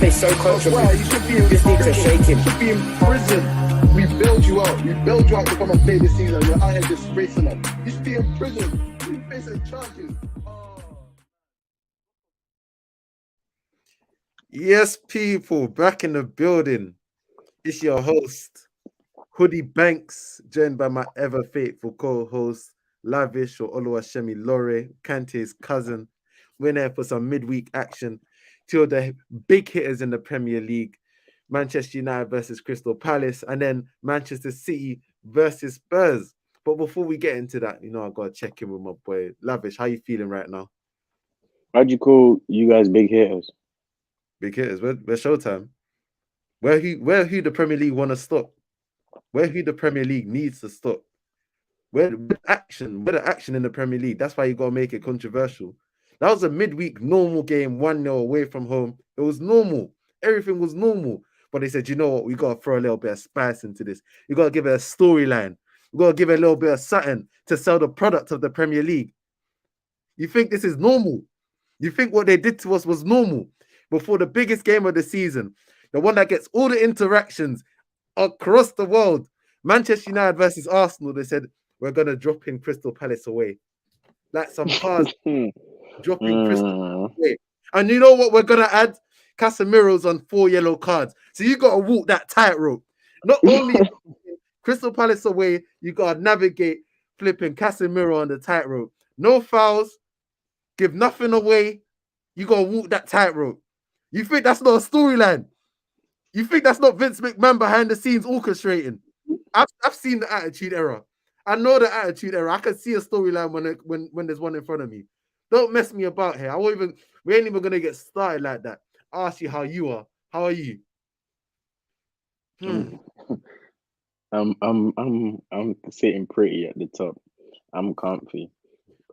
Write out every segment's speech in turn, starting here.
play so close. Well, you should be in just need to shake him. You should be in prison. We bailed you out. We bailed you out to come and play this season. You're out here disgracing us. You should be in prison. You facing charges. Yes, people, back in the building. It's your host, Hoodie Banks, joined by my ever faithful co-host, Lavish or Oluwashemi Lore, Kante's cousin. We're there for some midweek action. Two of the big hitters in the Premier League, Manchester United versus Crystal Palace, and then Manchester City versus Spurs. But before we get into that, I got to check in with my boy, Lavish. How you feeling right now? How'd you call you guys big hitters? Big hitters. We're Showtime. Where who the Premier League want to stop? Where who the Premier League needs to stop? Where the action in the Premier League. That's why you got to make it controversial. That was a midweek normal game, 1-0 away from home. It was normal. Everything was normal. But they said, you know what? We got to throw a little bit of spice into this. You got to give it a storyline. We got to give it a little bit of something to sell the product of the Premier League. You think this is normal? You think what they did to us was normal? Before the biggest game of the season, the one that gets all the interactions across the world, Manchester United versus Arsenal, they said, we're going to drop in Crystal Palace away. Like some cars dropping Crystal Palace away. And you know what we're going to add? Casemiro's on 4 yellow cards. So you got to walk that tightrope. Not only Crystal Palace away, you got to navigate flipping Casemiro on the tightrope. No fouls, give nothing away. You got to walk that tightrope. You think that's not a storyline? You think that's not Vince McMahon behind the scenes orchestrating? I've seen the Attitude Era. I know the Attitude Era. I can see a storyline when there's one in front of me. Don't mess me about here. We ain't even gonna get started like that. I'll ask you how you are. How are you? I'm sitting pretty at the top. I'm comfy.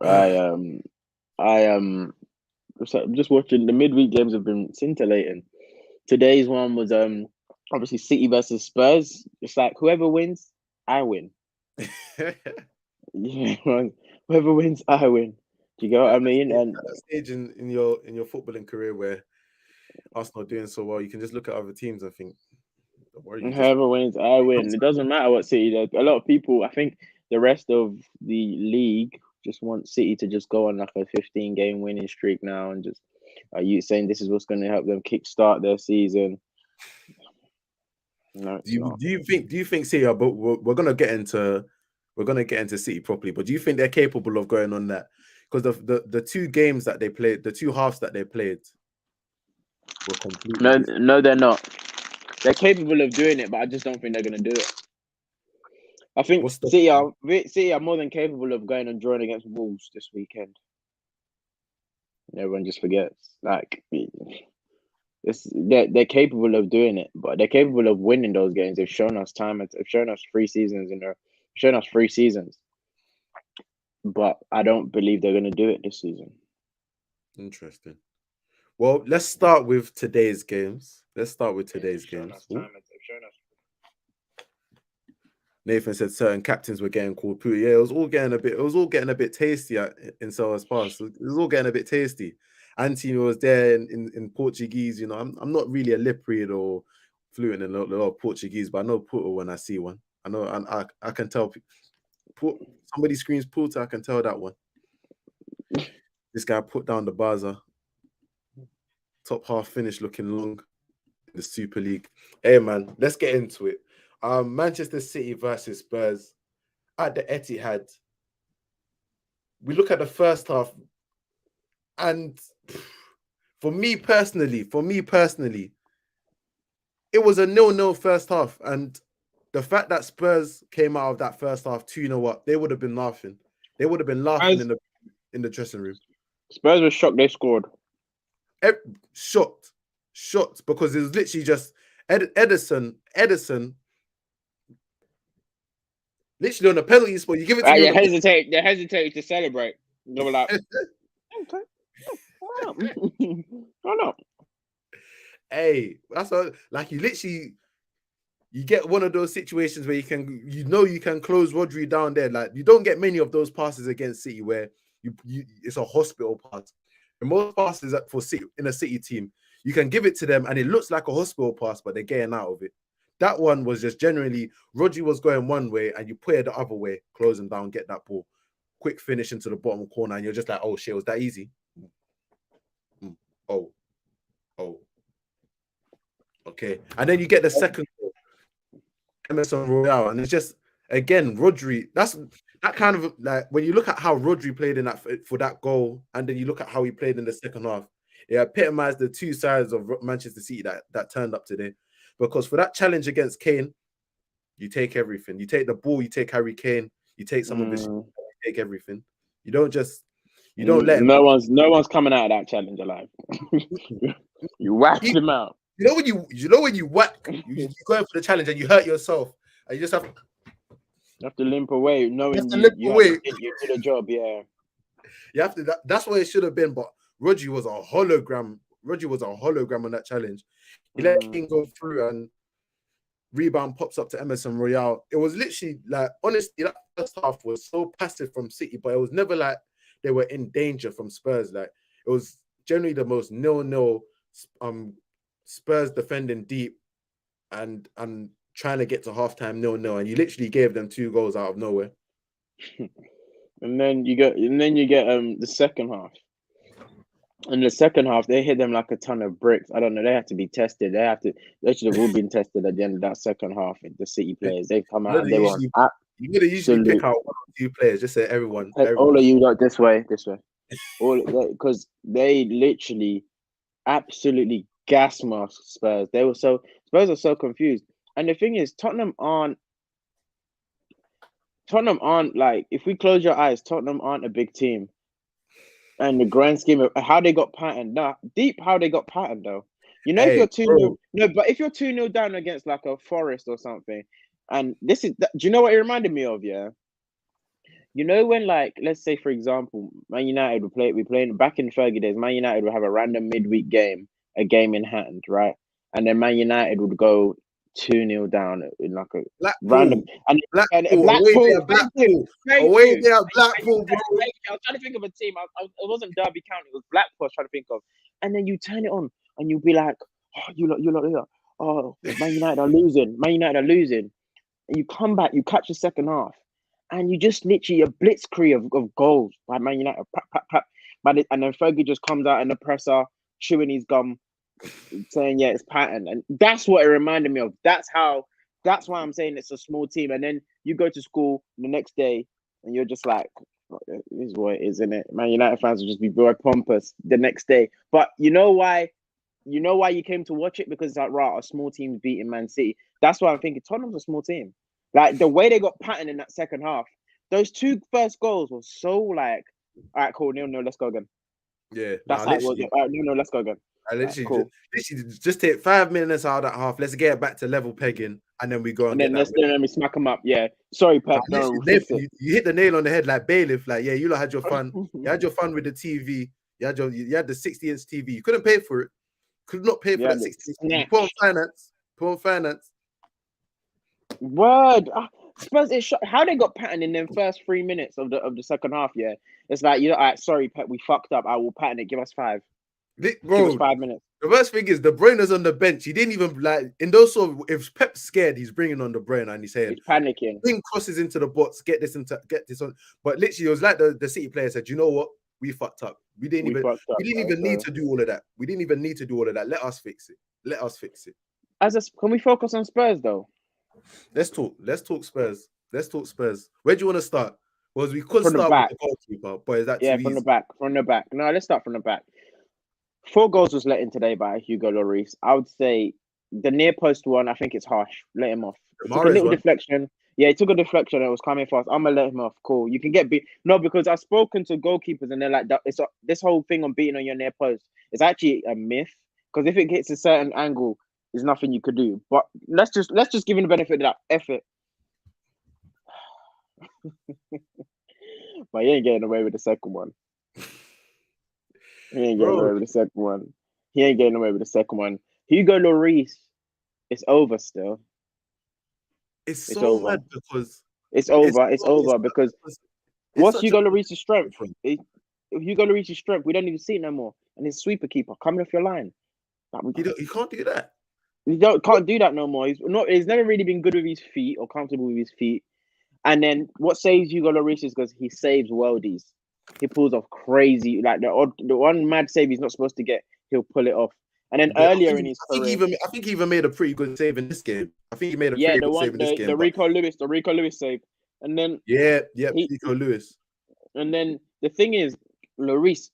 I'm just watching. The midweek games have been scintillating. Today's one was obviously City versus Spurs. It's like whoever wins, I win. Yeah, whoever wins, I win. Do you get what I mean? And at that stage in your footballing career where Arsenal are doing so well, you can just look at other teams and think, don't worry, whoever wins, I win. It doesn't matter what City does. A lot of people, I think, the rest of the league just want City to just go on like a 15-game winning streak now, and just are you saying this is what's going to help them kickstart their season? No. Do you think City are? But we're gonna get into City properly. But do you think they're capable of going on that? Because the two games that they played, the two halves that they played, were completely No, they're not. They're capable of doing it, but I just don't think they're going to do it. I think City are more than capable of going and drawing against Wolves this weekend. Everyone just forgets. Like, they're capable of doing it, but they're capable of winning those games. They've shown us They've shown us 3 seasons shown us 3 seasons. But I don't believe they're going to do it this season. Interesting. Well, let's start with today's games. Nathan said certain captains were getting called poo. Yeah, it was all getting a bit tasty in Selhurst Pass. It was all getting a bit tasty. Antonio was there in Portuguese. I'm not really a lip reader or fluent in a lot of Portuguese, but I know Porto when I see one. I know, and I can tell. Somebody screams Porto, I can tell that one. This guy put down the buzzer. Top half finish looking long in the Super League. Hey man, let's get into it. Manchester City versus Spurs at the Etihad. We look at the first half, and for me personally, it was a 0-0 first half. And the fact that Spurs came out of that first half, you know what? They would have been laughing. They would have been laughing in the dressing room. Spurs were shocked they scored. Shocked because it was literally just Edison, literally on a penalty spot. You give it to me. They hesitate to celebrate. They were like, okay, why not? Hey, that's like you get one of those situations where you can close Rodri down there. Like you don't get many of those passes against City where you it's a hospital pass. And most passes for City in a City team, You can give it to them, and it looks like a hospital pass, but they're getting out of it. That one was just generally Rodri was going one way, and you put it the other way, close him down, get that ball, quick finish into the bottom corner, and you're just like, oh shit, was that easy? Oh, okay. And then you get the second goal, Emerson Royale, and it's just again Rodri. That's that kind of like when you look at how Rodri played in that for that goal, and then you look at how he played in the second half. It epitomized the two sides of Manchester City that turned up today. Because for that challenge against Kane, you take everything. You take the ball, you take Harry Kane, you take some of his, you take everything. You don't let him. No one's coming out of that challenge alive. You whacked him out. You know when you whack, you go in for the challenge and you hurt yourself, and you just have to limp away, knowing you did a job. Yeah, you have to. That's what it should have been. But Rodri was a hologram. Rodri was a hologram on that challenge. He let King go through, and rebound pops up to Emerson Royale. It was literally like, honestly, that first half was so passive from City, but it was never like they were in danger from Spurs. Like, it was generally the most 0-0 Spurs defending deep and trying to get to halftime 0-0, and you literally gave them 2 goals out of nowhere. And then you get the second half. In the second half, they hit them like a ton of bricks. I don't know. They have to be tested. They should have all been tested at the end of that second half. The City players, they've come out and they were. You gotta usually pick out 1 or 2 players. Just say everyone. All of you like this way. Because they literally absolutely gas masked Spurs. Spurs are so confused. And the thing is, Tottenham aren't like, if we close your eyes, Tottenham aren't a big team. And the grand scheme of how they got patterned, how they got patterned though. You know, if you're 2-0, but if you're 2-0 down against like a Forest or something, and do you know what it reminded me of? Yeah, you know when, like, let's say for example, Man United we playing back in Fergie days. Man United would have a random midweek game, a game in hand, right? And then Man United would go 2-0 down in like a random Blackpool. Away there, Blackpool, bro. I was trying to think of a team. It wasn't Derby County. It was Blackpool. I was trying to think of. And then you turn it on, and you'll be like, "Oh, you lot, oh, Man United are losing. Man United are losing." And you come back, you catch the second half, and you just literally a blitzkrieg of goals by Man United. And then Fergie just comes out in the presser, chewing his gum, saying, yeah, it's pattern. And that's what it reminded me of. That's why I'm saying it's a small team. And then you go to school the next day and you're just like, this is what it is, isn't it? Man United fans will just be very pompous the next day. But you know why you came to watch it? Because it's like, right, a small team beating Man City. That's why I'm thinking Tottenham's a small team. Like, the way they got patterned in that second half, those 2 first goals were so like, all right, cool, 0-0, let's go again. Yeah, that's how it was. All right, 0-0, let's go again. I literally just take 5 minutes out of that half. Let's get back to level pegging, and then we go and then we smack them up. Yeah, sorry, Pep. No, you hit the nail on the head like bailiff. Like, yeah, you lot had your fun. You had your fun with the TV. You had the 60-inch TV. You couldn't pay for it. Could not pay for that 60-inch. Put on finance. Word. Spurs, how they got patterned in them first 3 minutes of the second half. Yeah, it's like, all right, sorry, Pep, we fucked up. I will pattern it. Give us 5. Bro, give us 5 minutes. The worst thing is De Bruyne's on the bench. He didn't even like in those sort of, if Pep's scared, he's bringing on De Bruyne and he's saying, he's panicking. Bring crosses into the box, get this on. But literally, it was like the City player said, you know what? We fucked up. We didn't even need to do all of that. We didn't even need to do all of that. Let us fix it. Can we focus on Spurs though? Let's talk Spurs. Where do you want to start? Because we could start with the goalkeeper, but is that too easy? From the back. No, let's start from the back. 4 goals was let in today by Hugo Lloris. I would say the near post one, I think it's harsh. Let him off. It took a little deflection. Yeah, it took a deflection. It was coming fast. I'm gonna let him off. Cool. You can get beat. No, because I've spoken to goalkeepers and they're like, this whole thing on beating on your near post is actually a myth. Because if it hits a certain angle, there's nothing you could do. But let's just give him the benefit of that effort. But he ain't getting away with the second one. He ain't getting away with the second one. Hugo Lloris, it's over still. It's so mad because it's over because what's Hugo Lloris' strength? Hugo Lloris' strength, we don't even see it no more. And his sweeper keeper coming off your line. You can't do that. You can't do that no more. He's never really been good with his feet or comfortable with his feet. And then what saves Hugo Lloris is because he saves worldies. He pulls off crazy, like the one mad save he's not supposed to get, he'll pull it off. And then earlier in his career, I think he even made a pretty good save in this game. I think he made a yeah, pretty good save in this game. The Rico Lewis save, and then Rico Lewis. And then the thing is, Lloris,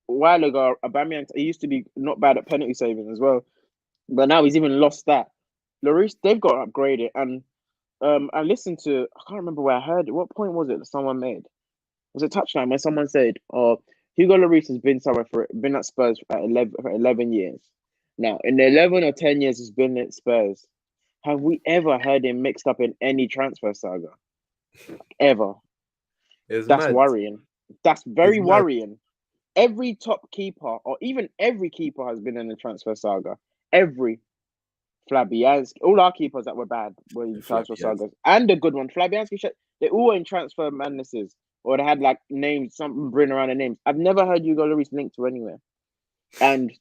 a while ago, Aubameyang, he used to be not bad at penalty saving as well, but now he's even lost that. Lloris, they've got to upgrade it, and I listened to, I can't remember where I heard it. What point was it that someone made? Was it touchline where someone said, "Oh, Hugo Lloris has been been at Spurs for 11 years. Now, in the 11 or 10 years he's been at Spurs, have we ever heard him mixed up in any transfer saga? Ever? That's mad. worrying. That's very worrying. Every top keeper, or even every keeper, has been in the transfer saga. Every Fabianski, all our keepers that were bad were in transfer sagas, and the good one, Fabianski, they all were in transfer madnesses, or they had like names, something written around the names. I've never heard Hugo Lloris linked to anywhere, and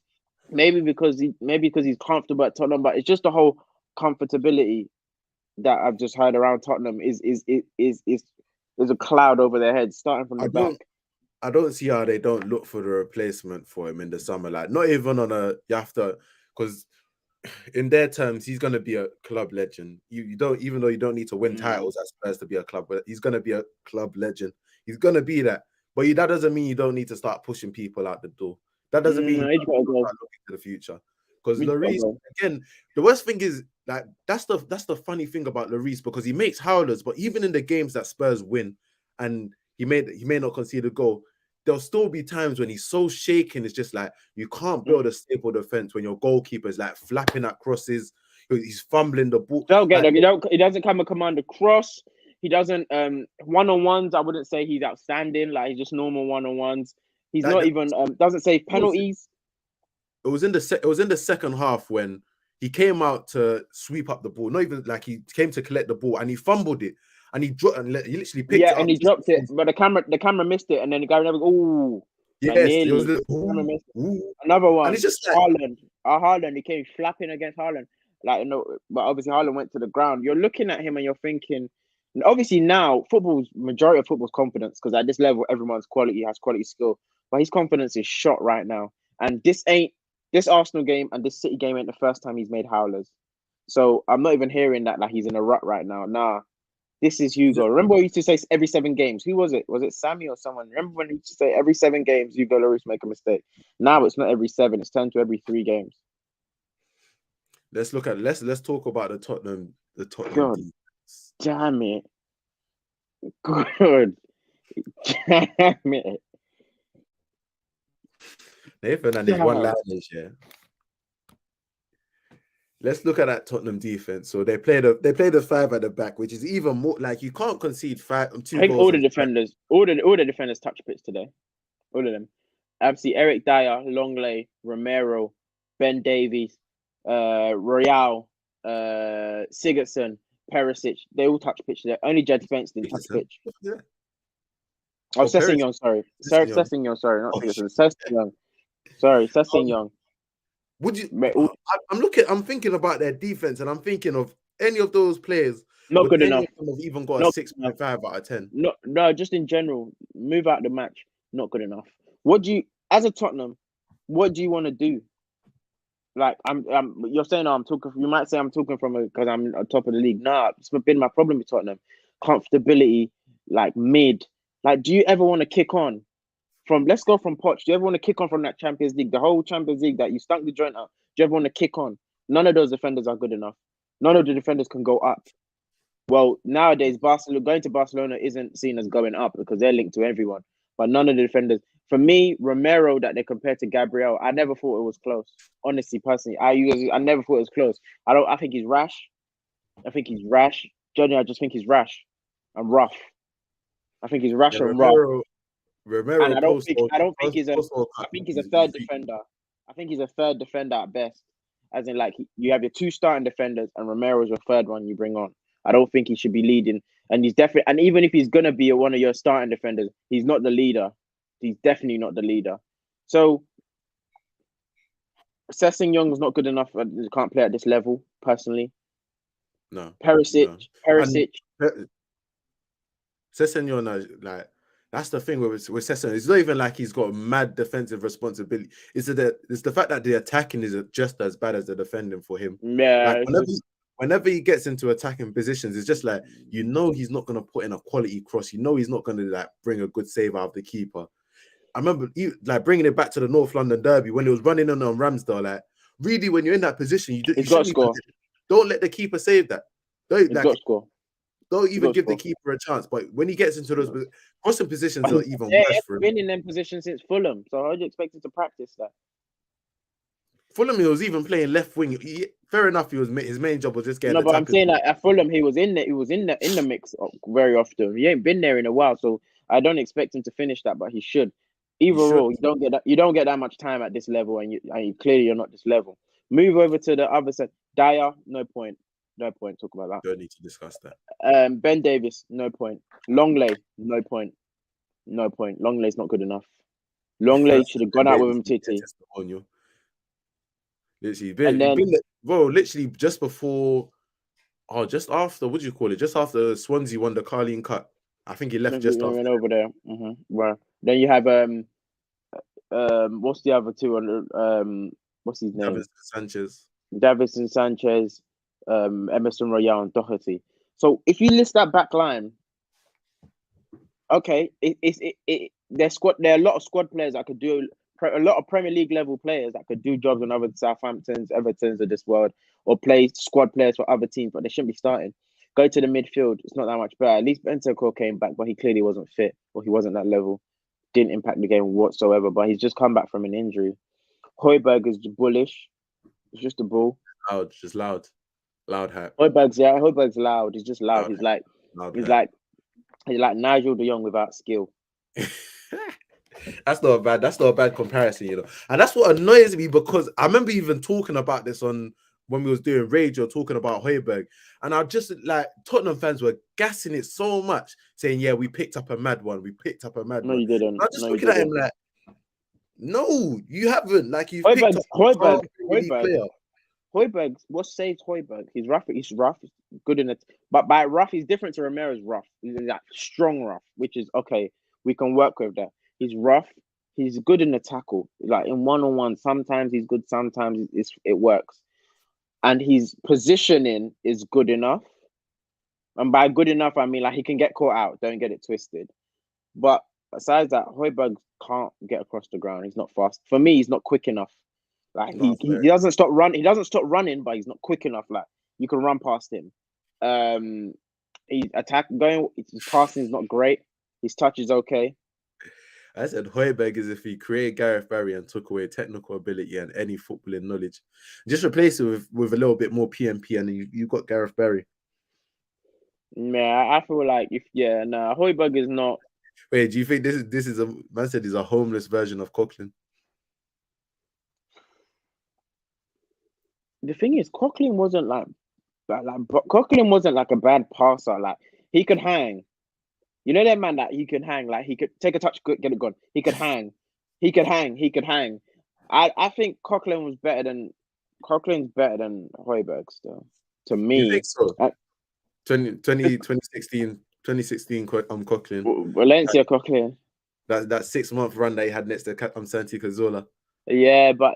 maybe because he's comfortable at Tottenham, but it's just the whole comfortability that I've just heard around Tottenham is a cloud over their heads, starting from the back. I don't see how they don't look for the replacement for him in the summer. Like, not even on you have to, because in their terms, he's going to be a club legend. You don't, even though you don't need to win titles at Spurs to be a club, but he's going to be a club legend. He's going to be that. But that doesn't mean you don't need to start pushing people out the door. That doesn't mean you start looking to the future. Because Lloris, again, the worst thing is, like, that's the funny thing about Lloris, because he makes howlers, but even in the games that Spurs win and he may not concede a goal, there'll still be times when he's so shaken. It's just like, you can't build a stable defense when your goalkeeper is like flapping at crosses. He's fumbling the ball. He doesn't come and command a cross. He doesn't one-on-ones. I wouldn't say he's outstanding. Like, he's just normal one-on-ones. He's not even doesn't save penalties. It was in the second half when he came out to sweep up the ball. Not even like he came to collect the ball, and he fumbled it. And he literally picked it up. And he dropped it, but the camera missed it, and then the guy never. Ooh, yes, it was another one. And it's just like Haaland. He came flapping against Haaland, but obviously Haaland went to the ground. You're looking at him and you're thinking, and obviously now majority of football's confidence, because at this level everyone's has quality skill, but his confidence is shot right now. And this Arsenal game and this City game ain't the first time he's made howlers. So I'm not even hearing that like he's in a rut right now. Nah. This is Hugo. Remember what he used to say every 7 games? Who was it? Was it Sammy or someone? Remember when he used to say every 7 games, Hugo Lloris make a mistake? Now it's not every 7. It's turned to every 3 games. Let's talk about the Tottenham. God damn it. Good. Damn it. Nathan and his one-liners, yeah. Let's look at that Tottenham defense. So they play the 5 at the back, which is even more like, you can't concede 2 I think goals. all the defenders touch pitch today. All of them. Obviously, Eric Dyer, Longley, Romero, Ben Davies, Royale, Sigurdsson, Perisic. They all touch pitch today. Only Jed Spence didn't touch pitch. Yeah. Sessegnon, sorry. Sessegnon, sorry, not Sigurdsson. Sessegnon. Sorry, Sessegnon. Would you? I'm thinking about their defense, and I'm thinking of any of those players. Not good enough. Have even got a 6.5 out of 10. No, just in general, move out the match. Not good enough. As a Tottenham, what do you want to do? Like, you're saying, I'm talking. You might say I'm talking from because I'm on top of the league. Nah, it's been my problem with Tottenham. Comfortability, like mid. Like, do you ever want to kick on? Let's go from Poch. Do you ever want to kick on from that Champions League, the whole Champions League that you stunk the joint out? Do you ever want to kick on? None of those defenders are good enough. None of the defenders can go up. Well, nowadays, going to Barcelona isn't seen as going up because they're linked to everyone. But none of the defenders. For me, Romero, that they compared to Gabriel, I never thought it was close. Honestly, personally, I never thought it was close. I think he's rash. Johnny, I just think he's rash and rough. I think he's rash and rough. Romero, and I don't think he's a third defender. I think he's a third defender at best. As in, like, you have your 2 starting defenders and Romero is your third one you bring on. I don't think he should be leading. And he's definitely, and even if he's gonna be one of your starting defenders, he's not the leader. He's definitely not the leader. So Young's not good enough. Can't play at this level, personally. No. Perisic. And Sessegnon, like that's the thing with Sessegnon. It's not even like he's got mad defensive responsibility. It's the fact that the attacking is just as bad as the defending for him. Yeah, Like whenever he gets into attacking positions, it's just like he's not gonna put in a quality cross. He's not gonna like bring a good save out of the keeper. I remember like bringing it back to the North London derby when he was running on Ramsdale. Like really, when you're in that position, you shouldn't even don't let the keeper save that. Don't he's got to score. Don't even give the keeper a chance. But when he gets into those crossing positions, are even worse for him. Been in them positions since Fulham, so how do you expect him to practice that? Fulham, he was even playing left wing. Fair enough, his main job was just getting. No, but I'm saying that at Fulham, he was in the mix very often. He ain't been there in a while, so I don't expect him to finish that, but he should. Either or, you don't get that much time at this level, and clearly you're not this level. Move over to the other side. Dyer, no point. No point. Talk about that. Don't need to discuss that. Ben Davis, no point. Longley, no point. No point. Longley's not good enough. Longley should have gone out with him Titi. Literally, literally just before, just after, what do you call it? Just after Swansea won the Carling Cup. I think he left just after. Went over there. Well, then you have what's the other two? What's his name? Davinson Sanchez, Emerson Royale, and Doherty. So if you list that back line, okay, there are a lot of squad players that could do a lot of Premier League level players that could do jobs on other Southamptons, Evertons of this world, or play squad players for other teams, but they shouldn't be starting. Go to the midfield; it's not that much better. At least Bentancur came back, but he clearly wasn't fit, or he wasn't that level. Didn't impact the game whatsoever. But he's just come back from an injury. Højbjerg is bullish. It's just a bull. Loud hype. Højbjerg's loud. He's just loud. He's like Nigel de Jong without skill. That's not a bad comparison, And that's what annoys me, because I remember even talking about this when we was doing Radio, talking about Højbjerg, and I just like Tottenham fans were gassing it so much, saying, "Yeah, we picked up a mad one. We picked up a mad one." No, you didn't. I'm just looking at him like, "No, you haven't. Like you picked up Højbjerg. Højbjerg, what saves Højbjerg? He's rough. He's good in it, but by rough, he's different to Romero's rough. He's like strong rough, which is okay. We can work with that. He's rough. He's good in the tackle, like in one-on-one. Sometimes he's good. Sometimes it works, and his positioning is good enough. And by good enough, I mean like he can get caught out. Don't get it twisted. But besides that, Højbjerg can't get across the ground. He's not fast. For me, he's not quick enough. Like he doesn't stop running. He doesn't stop running, but he's not quick enough. Like you can run past him. His passing is not great. His touch is okay. I said Højbjerg is if he created Gareth Barry and took away technical ability and any footballing knowledge. Just replace it with a little bit more PMP, and you got Gareth Barry. Yeah, I feel like Højbjerg is not. Wait, do you think this is man said he's a homeless version of Coquelin? The thing is, Coquelin wasn't Coquelin wasn't like a bad passer. Like he could hang. You know that man that he could hang. Like he could take a touch, get it gone. He could hang. He could hang. I think Coquelin's better than Højbjerg still. To me, you think so? 2016 Coquelin. Valencia Coquelin. That 6-month run that he had next to Santi Cazorla. Yeah, but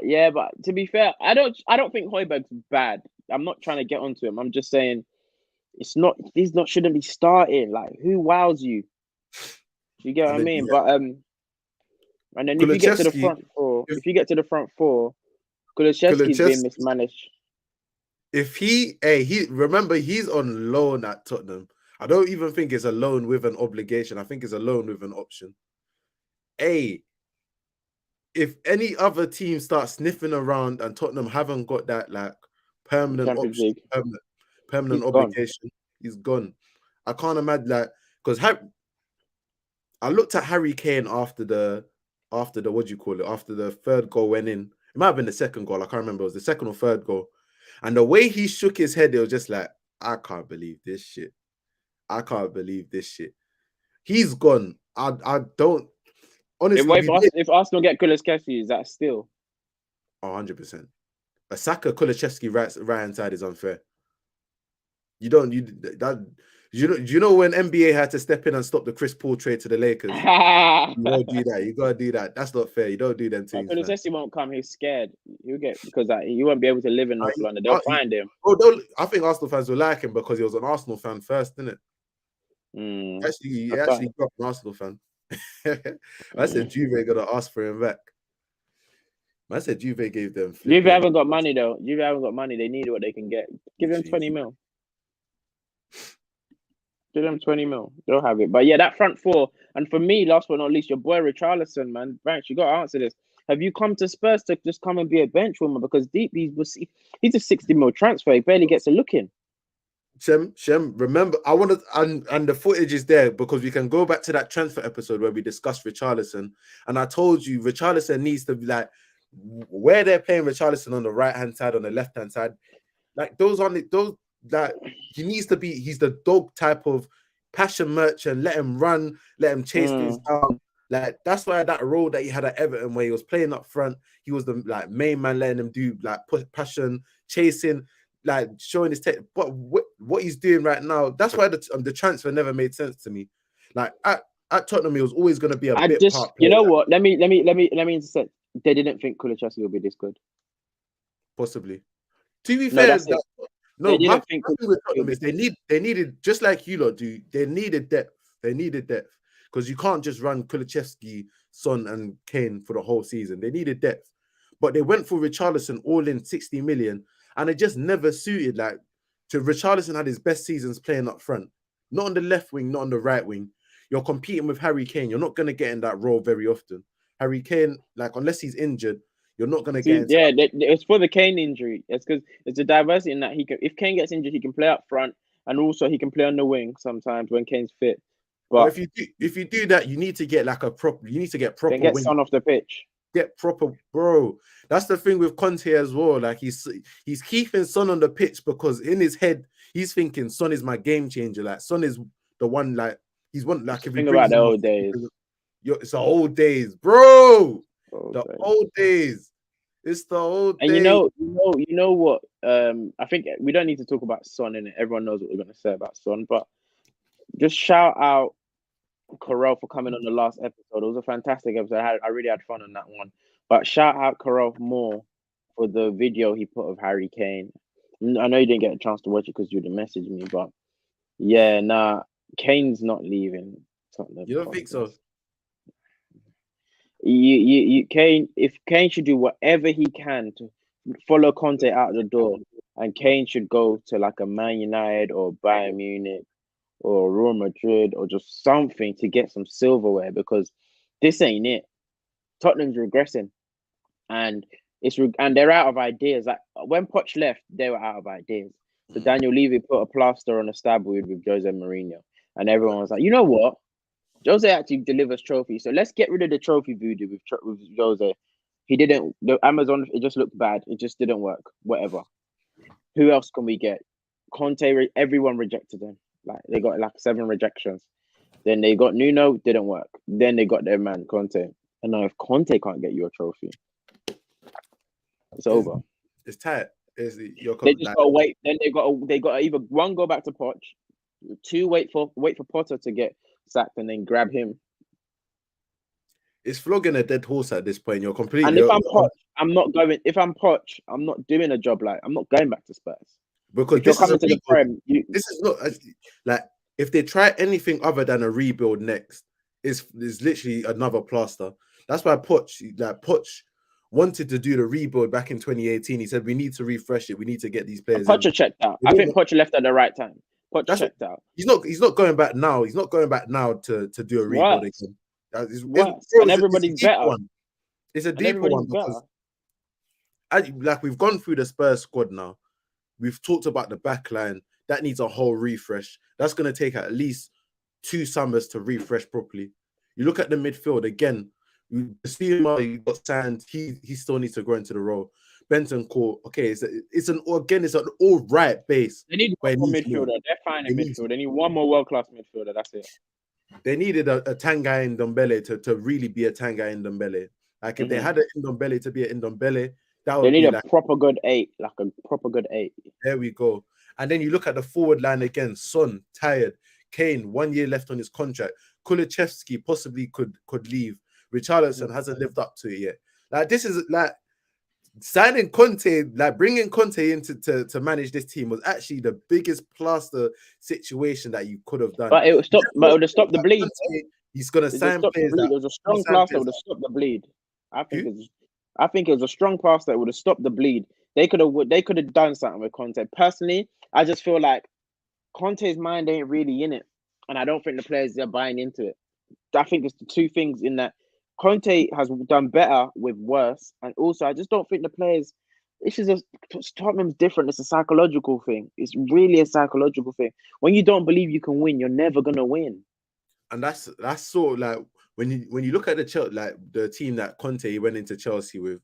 to be fair, I don't think Højbjerg's bad. I'm not trying to get onto him. I'm just saying shouldn't be starting. Like who wows you? You get what I mean? Yeah. But and then if you get to the front four, Kulusevski's being mismanaged. If he remember he's on loan at Tottenham. I don't even think it's a loan with an obligation. I think it's a loan with an option. If any other team starts sniffing around and Tottenham haven't got that like permanent option, permanent obligation, he's gone. I can't imagine that because I looked at Harry Kane after the what do you call it? After the third goal went in. It might have been the second goal. I can't remember. It was the second or third goal. And the way he shook his head, it was just like, I can't believe this shit. I can't believe this shit. He's gone. I don't. Honestly, if Arsenal get Kulusevski, is that still? 100%. A Saka Kulusevski right hand side is unfair. You don't you know when NBA had to step in and stop the Chris Paul trade to the Lakers? You gotta do that. You gotta do that. That's not fair. You don't do them things, man. Kulusevski won't come. He's scared. He'll get because he won't be able to live in North London. They'll find him. I think Arsenal fans will like him because he was an Arsenal fan first, didn't it? Actually, he actually got an Arsenal fan. I said Juve gonna ask for him back. I said Juve gave them. Juve haven't got money though. Juve haven't got money. They need what they can get. Give them 20 mil. Give them 20 mil. They'll have it. But yeah, that front four. And for me, last but not least, your boy Richarlison, man. Banks, you got to answer this. Have you come to Spurs to just come and be a bench woman? Because deep, he's a 60 mil transfer. He barely gets a look in. Shem, remember, I want to, and the footage is there because we can go back to that transfer episode where we discussed Richarlison. And I told you, Richarlison needs to be like, where they're playing Richarlison on the right-hand side, on the left-hand side, like that he needs to be, he's the dog type of passion merchant. Let him run, let him chase things down. Like that's why that role that he had at Everton, where he was playing up front, he was the like main man, letting him do like passion, chasing, like showing his tech. But what he's doing right now, that's why the transfer never made sense to me. Like at Tottenham, he was always going to be a bit part player. You know what? Let me intersect. They didn't think Kulusevski would be this good. Possibly. To be fair, no, my thing with Tottenham is they needed, just like you lot do, they needed depth. They needed depth. Because you can't just run Kulusevski, Son, and Kane for the whole season. They needed depth. But they went for Richarlison all in 60 million, and it just never suited. Like, Richarlison had his best seasons playing up front. Not on the left wing, not on the right wing. You're competing with Harry Kane. You're not going to get in that role very often. Harry Kane, like, unless he's injured, you're not going to get into it's for the Kane injury. It's because it's a diversity in that if Kane gets injured, he can play up front, and also he can play on the wing sometimes when Kane's fit. But if you do that, you need to get like proper get Son off the pitch. Get proper, bro. That's the thing with Conte as well. Like he's keeping Son on the pitch because in his head he's thinking Son is my game changer. Like Son is the one. Like he's one. Like if think about the old days. It's the old days, bro. Old days. It's the old days. And you know what? I think we don't need to talk about Son in it. Everyone knows what we're gonna say about Son, but just shout out Carell for coming on the last episode. It was a fantastic episode. I really had fun on that one. But shout out Carell more for the video he put of Harry Kane. I know you didn't get a chance to watch it because you didn't message me, but yeah, Kane's not leaving Tottenham. You don't think so? If Kane should do whatever he can to follow Conte out the door, and Kane should go to like a Man United or Bayern Munich or Real Madrid or just something to get some silverware, because this ain't it. Tottenham's regressing, and they're out of ideas. Like when Poch left, they were out of ideas. So Daniel Levy put a plaster on a stab wound with Jose Mourinho, and everyone was like, you know what? Jose actually delivers trophies, so let's get rid of the trophy voodoo with Jose. He didn't. The Amazon, it just looked bad. It just didn't work. Whatever. Who else can we get? Conte. Everyone rejected him. Like they got like 7 rejections. Then they got Nuno, didn't work. Then they got their man Conte. And now if Conte can't get you a trophy, it's over. It's tight. They just gotta wait. Then they got either one, go back to Poch, 2 wait for Potter to get sacked and then grab him. It's flogging a dead horse at this point. You're completely. And if I'm Poch, I'm not going. If I'm Poch, I'm not doing a job like I'm not going back to Spurs. Because this is not like if they try anything other than a rebuild next, is literally another plaster. That's why Poch wanted to do the rebuild back in 2018. He said we need to refresh it. We need to get these players. Poch checked out. I think Poch left at the right time. Poch checked out. He's not going back now. He's not going back now to do a rebuild again. And everybody's better. It's a deeper one because we've gone through the Spurs squad now. We've talked about the back line. That needs a whole refresh. That's going to take at least 2 summers to refresh properly. You look at the midfield again. He got signed. He still needs to grow into the role. Benton Court, okay, it's an all right base. They need one more midfielder. They're fine in midfield. They need one more world-class midfielder. That's it. They needed a Tanguy Ndombele to really be a Tanguy Ndombele. Like if they had an Ndombele to be an Ndombele, That They would need be a like, proper good 8, like a proper good 8. there we go. And then you look at the forward line again. Son tired. Kane 1 year left on his contract. Kulichevsky possibly could leave. Richarlison hasn't lived up to it yet. Like this is like signing Conte, like bringing Conte in to manage this team was actually the biggest plaster situation that you could have done. But it would stop. But it would have stopped the bleed. Conte, he's gonna It would sign stop the players bleed. that It was a strong sign pass that players would have stopped the bleed. I think Who? it's. I think it was a strong pass that would have stopped the bleed. They could have done something with Conte. Personally, I just feel like Conte's mind ain't really in it, and I don't think the players are buying into it. I think it's the two things in that Conte has done better with worse, and also I just don't think the players. This is Tottenham's different. It's a psychological thing. It's really a psychological thing. When you don't believe you can win, you're never gonna win. And that's sort of like when you look at the team that Conte went into Chelsea with,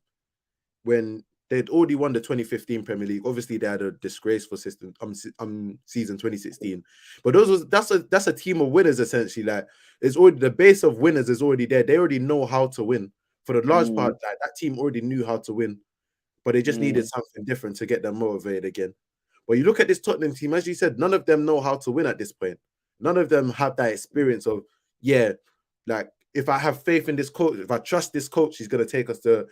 when they'd already won the 2015 Premier League. Obviously, they had a disgraceful season 2016. But that's a team of winners essentially. Like it's already the base of winners is already there. They already know how to win. For the large part, like that team already knew how to win, but they just needed something different to get them motivated again. But you look at this Tottenham team, as you said, none of them know how to win at this point. None of them have that experience of, like if I have faith in this coach, if I trust this coach, he's gonna take us to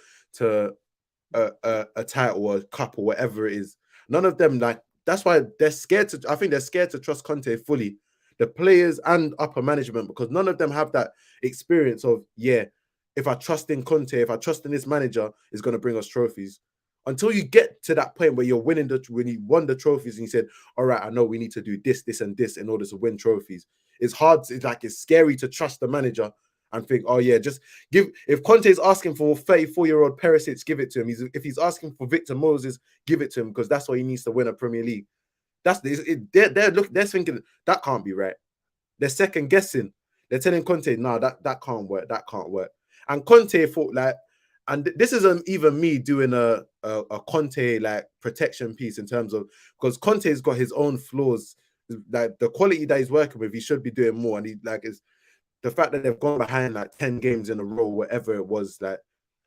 a title or a cup or whatever it is. None of them, like, that's why they're scared to. I think they're scared to trust Conte fully, the players and upper management, because none of them have that experience of, if I trust in Conte, if I trust in this manager, is going to bring us trophies. Until you get to that point where when you won the trophies and you said, all right, I know we need to do this, this, and this in order to win trophies. It's hard. It's scary to trust the manager and think, oh yeah, just if Conte is asking for 34-year-old Perisic, give it to him. If he's asking for Victor Moses, give it to him, because that's what he needs to win a Premier League. They're thinking that can't be right. They're second guessing. They're telling Conte, no, that can't work. That can't work. And Conte thought like, and this isn't even me doing a Conte like protection piece in terms of, because Conte's got his own flaws. Like the quality that he's working with, he should be doing more. And he like is the fact that they've gone behind like 10 games in a row, whatever it was, like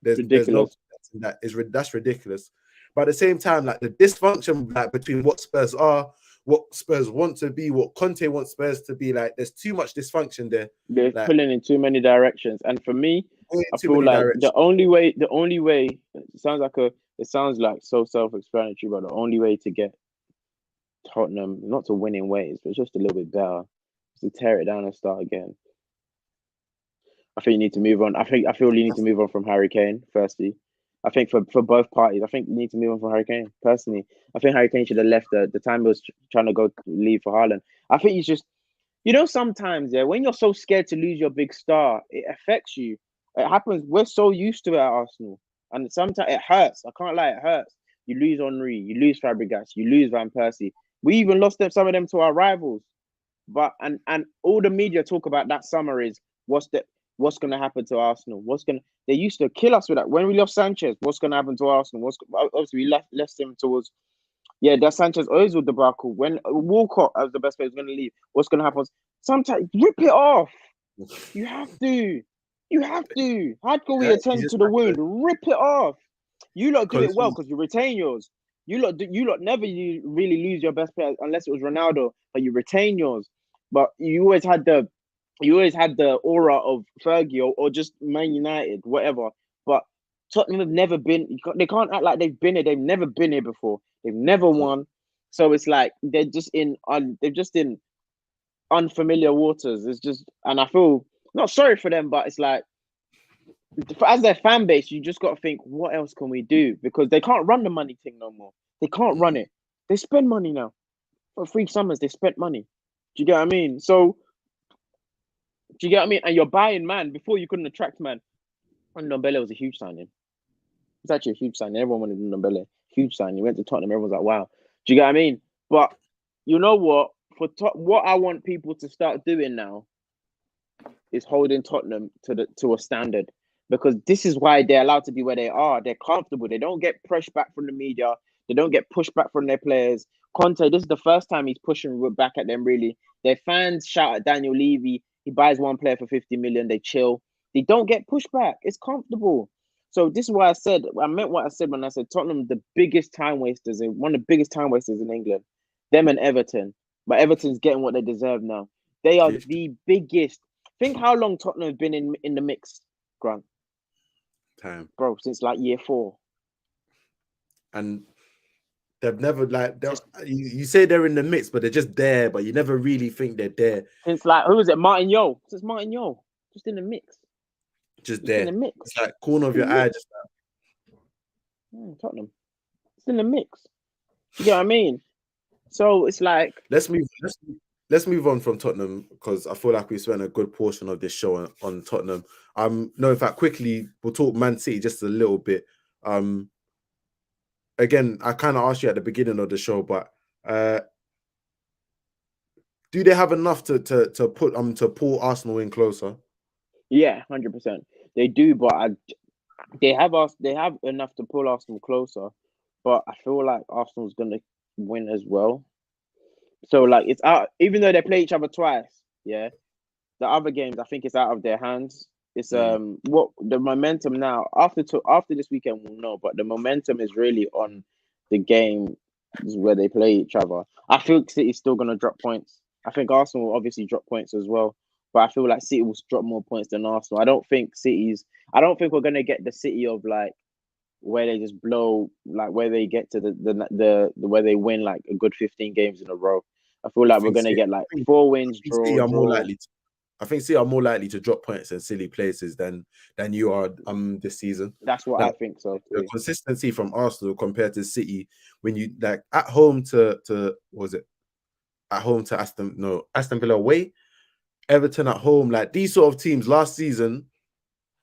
there's no that's ridiculous. But at the same time, like the dysfunction like between what Spurs are, what Spurs want to be, what Conte wants Spurs to be, like there's too much dysfunction there. They're like, pulling in too many directions, and for me, I feel like the only way. It sounds like so self-explanatory, but the only way to get Tottenham not to winning ways, but just a little bit better, is to tear it down and start again. I think you need to move on. I feel you need to move on from Harry Kane, firstly. I think for both parties, I think you need to move on from Harry Kane, personally. I think Harry Kane should have left the time he was trying to leave for Haaland. I think he's just, sometimes, when you're so scared to lose your big star, it affects you. It happens. We're so used to it at Arsenal. And sometimes it hurts. I can't lie, it hurts. You lose Henry, you lose Fabregas, you lose Van Persie. We even lost some of them to our rivals. But and all the media talk about that summer is what's going to happen to Arsenal? They used to kill us with that. When we lost Sanchez, what's going to happen to Arsenal? Obviously we left him towards, that Sanchez Ozil debacle. When Walcott as the best player is going to leave, what's going to happen? Sometimes rip it off. You have to. How can we attend to the wound? Rip it off. You lot do it well because you retain yours. You lot never really lose your best player unless it was Ronaldo, but you retain yours. But you always had the aura of Fergie or just Man United, whatever. But Tottenham have never been. They can't act like they've been here. They've never been here before. They've never won. So it's like they're just in unfamiliar waters. It's just, and I feel not sorry for them, but it's like, as their fan base, you just got to think, what else can we do? Because they can't run the money thing no more. They can't run it. They spend money now. For 3 summers, they spent money. Do you get what I mean? So, do you get what I mean? And you're buying man. Before you couldn't attract man. And Ndombele was a huge signing. It's actually a huge signing. Everyone wanted Ndombele. Huge signing. He went to Tottenham. Everyone's like, wow. Do you get what I mean? But you know what? What I want people to start doing now is holding Tottenham to a standard, because this is why they're allowed to be where they are. They're comfortable. They don't get pushed back from the media. They don't get pushed back from their players. Conte, this is the first time he's pushing back at them, really. Their fans shout at Daniel Levy. He buys one player for 50 million. They chill. They don't get pushed back. It's comfortable. So this is why I meant what I said when I said Tottenham, the biggest time wasters, one of the biggest time wasters in England. Them and Everton. But Everton's getting what they deserve now. They are Literally. the biggest. Think how long Tottenham have been in the mix, Grant. Time. Bro, since like year 4. And they've never you say they're in the mix, but they're just there, but you never really think they're there. Since like who is it? Martin Yo. Since Martin Yo. Just in the mix. Just in there. the mix. It's like corner of your eye. Just Tottenham. It's in the mix. You know what I mean? So it's like let's move on from Tottenham because I feel like we spent a good portion of this show on Tottenham. No, in fact, quickly we'll talk Man City just a little bit. Again, I kind of asked you at the beginning of the show, but do they have enough to pull Arsenal in closer? Yeah, 100%. They do, but they have enough to pull Arsenal closer, but I feel like Arsenal's gonna win as well. So like it's out, even though they play each other twice. Yeah, the other games I think it's out of their hands. It's what the momentum now after this weekend we'll know, but the momentum is really on the game where they play each other. I feel City's still gonna drop points. I think Arsenal will obviously drop points as well. But I feel like City will drop more points than Arsenal. I don't think we're gonna get the City of like where they just blow, like where they get to the where they win like a good 15 games in a row. I feel like we're gonna get like 4 wins, draw. I think City are more likely to drop points in silly places than you are this season. That's what I think so. The consistency from Arsenal compared to City when you like at home to what was it? At home to Aston Villa away, Everton at home, like these sort of teams last season,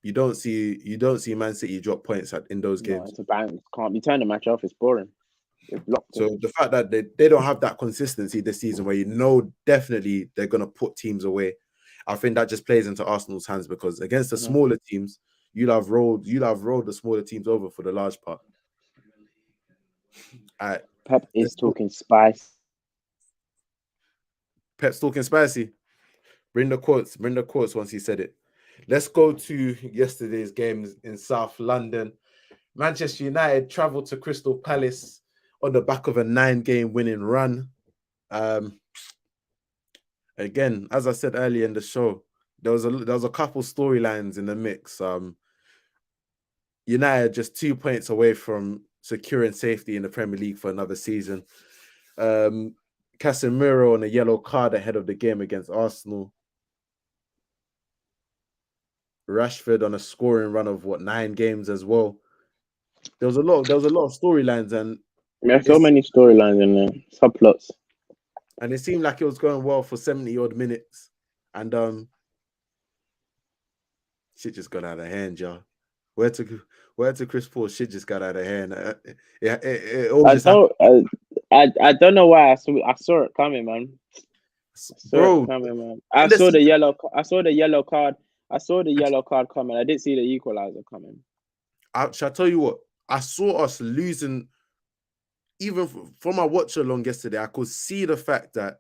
you don't see Man City drop points in those games. It's a bang. Can't be turning the match off. It's boring. So the fact that they don't have that consistency this season, where you know definitely they're gonna put teams away, I think that just plays into Arsenal's hands because against the smaller teams, you'll have rolled the smaller teams over for the large part. Pep is talking spice. Pep's talking spicy. Bring the quotes once he said it. Let's go to yesterday's games in South London. Manchester United traveled to Crystal Palace on the back of a 9-game winning run. Again, as I said earlier in the show, there was a couple storylines in the mix. United just 2 points away from securing safety in the Premier League for another season. Casemiro on a yellow card ahead of the game against Arsenal. Rashford on a scoring run of 9 games as well. There was a lot of storylines, and there's so many storylines in there, subplots. And it seemed like it was going well for 70 odd minutes, and shit just got out of hand, y'all. Where to Chris Paul? Shit just got out of hand. I don't know why I saw it coming, man. I saw the yellow card. I saw the yellow card coming. I didn't see the equalizer coming. Shall I tell you what? I saw us losing. Even from my watch along yesterday, I could see the fact that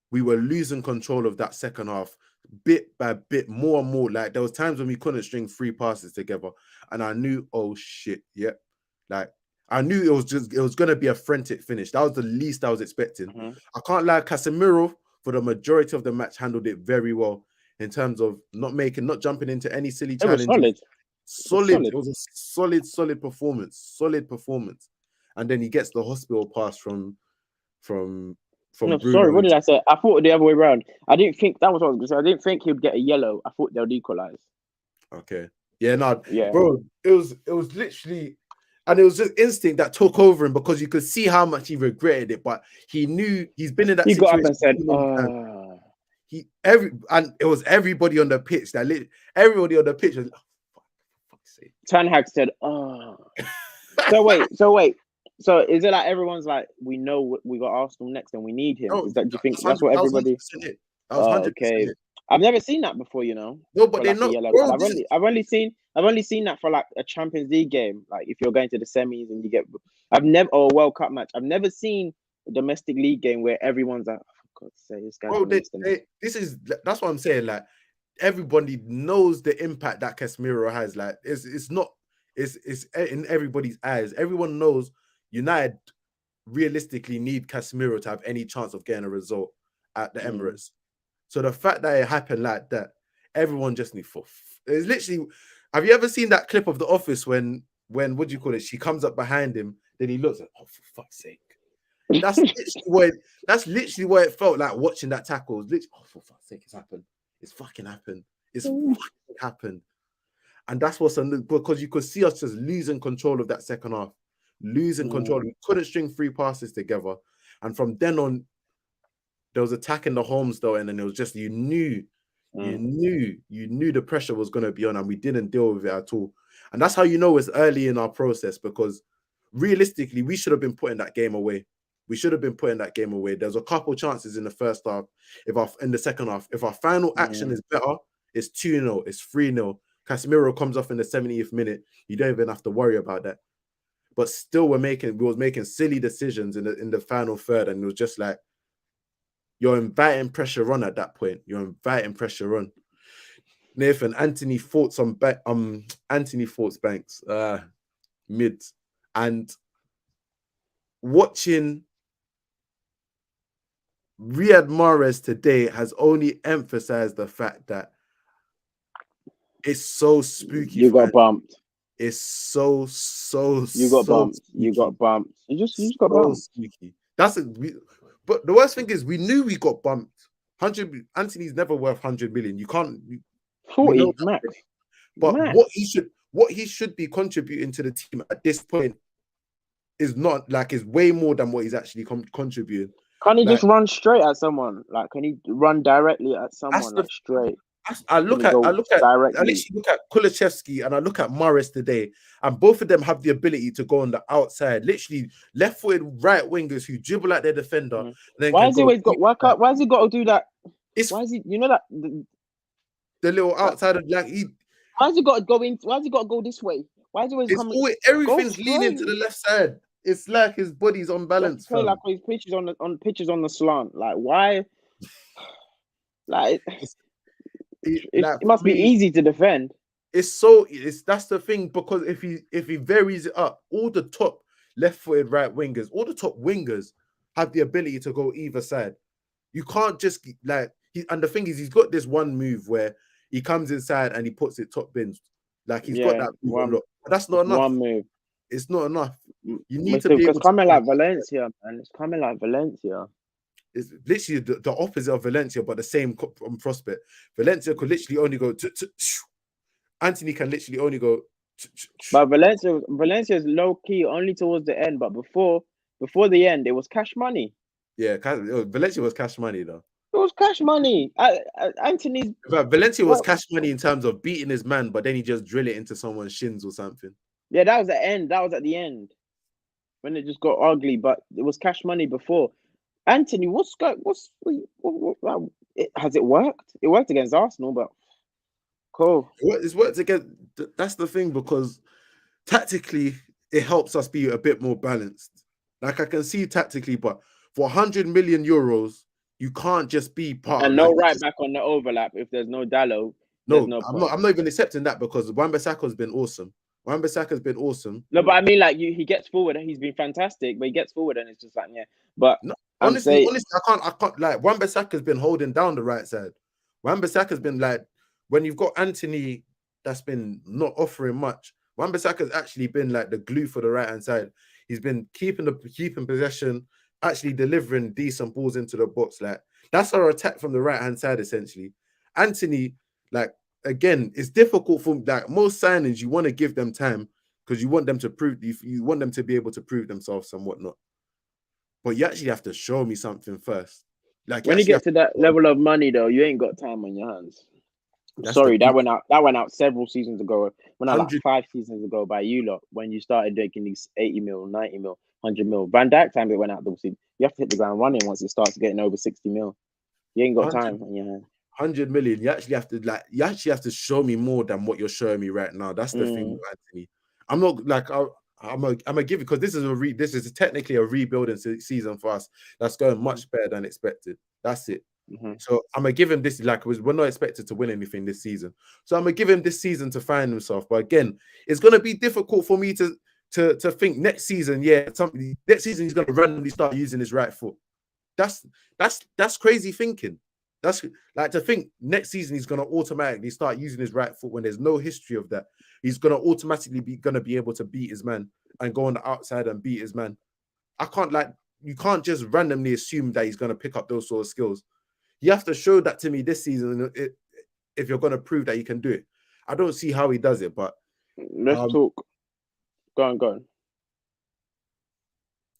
we were losing control of that second half bit by bit, more and more. Like there was times when we couldn't string 3 passes together, and I knew, oh shit, yep. Like I knew it was gonna be a frantic finish. That was the least I was expecting. I can't lie, Casemiro for the majority of the match handled it very well in terms of not jumping into any silly challenges. It was a solid performance. And then he gets the hospital pass from Bruno. Sorry, what did I say? I thought the other way around. I didn't think that was what I was going to say. I didn't think he'd get a yellow. I thought they would equalize. Okay. Yeah, bro. It was literally, and it was just instinct that took over him because you could see how much he regretted it, but he knew he's been in that situation. He got up and said, and it was everybody on the pitch everybody on the pitch was, oh, fuck's sake. Ten Hag said, oh. So wait. So is it like everyone's like, we know we got Arsenal next and we need him? Do you think that's what everybody? That was 100%. Okay. I've never seen that before, you know. No, but they're not. Bro, I've only seen that for like a Champions League game, like if you're going to the semis and you get. Or a World Cup match. I've never seen a domestic league game where everyone's like, oh, for God's sake, this guy's. That's what I'm saying. Like everybody knows the impact that Casemiro has. Like it's it's in everybody's eyes. Everyone knows United realistically need Casemiro to have any chance of getting a result at the Emirates. So the fact that it happened like that, everyone just needs for. It's literally. Have you ever seen that clip of The Office when what do you call it? She comes up behind him, then he looks like, oh, for fuck's sake. That's literally what it felt like watching that tackle. Literally, oh, for fuck's sake, it's happened. It's fucking happened. It's fucking happened. And that's what's because you could see us just losing control of that second half, losing control. We couldn't string 3 passes together, and from then on, there was attacking the homes though, and then it was just you knew the pressure was going to be on, and we didn't deal with it at all. And that's how you know it's early in our process, because realistically, we should have been putting that game away. There's a couple chances in the first half. In the second half, if our final action is better, it's 2-0, it's 3-0. Casemiro comes off in the 70th minute. You don't even have to worry about that. But still, we was making silly decisions in the final third, and it was just like you're inviting pressure on at that point. Nathan, Anthony thoughts Banks mid, and watching Riyad Mahrez today has only emphasized the fact that it's so spooky. You got bumped. It's so you got bumped. You got bumped. You just got bumped. Spooky. But the worst thing is we knew we got bumped. 100. Anthony's never worth 100 million. You can't. 40 max. But what he should be contributing to the team at this point is not like is way more than what he's actually contributing. Can he just run straight at someone? Like, can he run directly at someone straight? I literally look at Kulusevski and I look at Mahrez today, and both of them have the ability to go on the outside, literally left-footed right wingers who dribble at their defender. And then why has he always got work out? Why has he got to do that? Why is he? You know that the little outside of like why has he got to go in? Why has he got to go this way? Why is he always coming? Everything's leaning to the left side. It's like his body's unbalanced. Play like his pitches on the slant. Like why? Like it must be easy to defend. That's the thing, because if he varies it up, all the top left-footed right wingers, all the top wingers have the ability to go either side. You can't just and the thing is, he's got this one move where he comes inside and he puts it top bins. Like he's got that move. But that's not enough. One move. It's not enough. You need to be able coming like Valencia, man. It's coming like Valencia. It's literally the opposite of Valencia, but the same prospect. Valencia could literally only go. Anthony can literally only go. But Valencia is low key only towards the end. But before the end, it was cash money. Yeah, Valencia was cash money though. It was cash money. Anthony's. Valencia was cash money in terms of beating his man, but then he just drill it into someone's shins or something. Yeah, that was the end. That was at the end when it just got ugly. But it was cash money before. Anthony, has it worked? It worked against Arsenal, but cool. It's worked against. That's the thing, because tactically it helps us be a bit more balanced. Like I can see tactically, but for 100 million euros, you can't just be part. And no right back on the overlap if there's no Dallo. No, I'm not even accepting that, because Wan-Bissaka's been awesome. No, but I mean, like he gets forward and he's been fantastic, but he gets forward and it's just like, yeah. But no, honestly, I can't like Wan-Bissaka's been holding down the right side. Wan-Bissaka's been like, when you've got Anthony that's been not offering much, Wan-Bissaka's actually been like the glue for the right hand side. He's been keeping possession, actually delivering decent balls into the box. Like that's our attack from the right hand side essentially. Anthony, like, again, it's difficult for like most signings. You want to give them time because you want them to prove, you want them to be able to prove themselves and whatnot. But you actually have to show me something first. Like when you get to that level of money, though, you ain't got time on your hands. Sorry, that went out several seasons ago. Went out like 5 seasons ago by you lot when you started making these 80 mil, 90 mil, 100 mil. Van Dijk time it went out. You have to hit the ground running once it starts getting over 60 mil. You ain't got time on your hands. 100 million. You actually have to show me more than what you're showing me right now. That's the thing with Anthony. I'm not like I'm gonna give it, because this is technically a rebuilding season for us. That's going much better than expected. That's it. So I'm gonna give him this. Like, we're not expected to win anything this season, so I'm gonna give him this season to find himself. But again, it's gonna be difficult for me to think next season. Yeah, next season he's gonna randomly start using his right foot. That's crazy thinking. That's like to think next season he's gonna automatically start using his right foot when there's no history of that. He's gonna automatically be able to beat his man and go on the outside and beat his man. You can't just randomly assume that he's gonna pick up those sort of skills. You have to show that to me this season if you're gonna prove that you can do it. I don't see how he does it, but let's talk. Go on.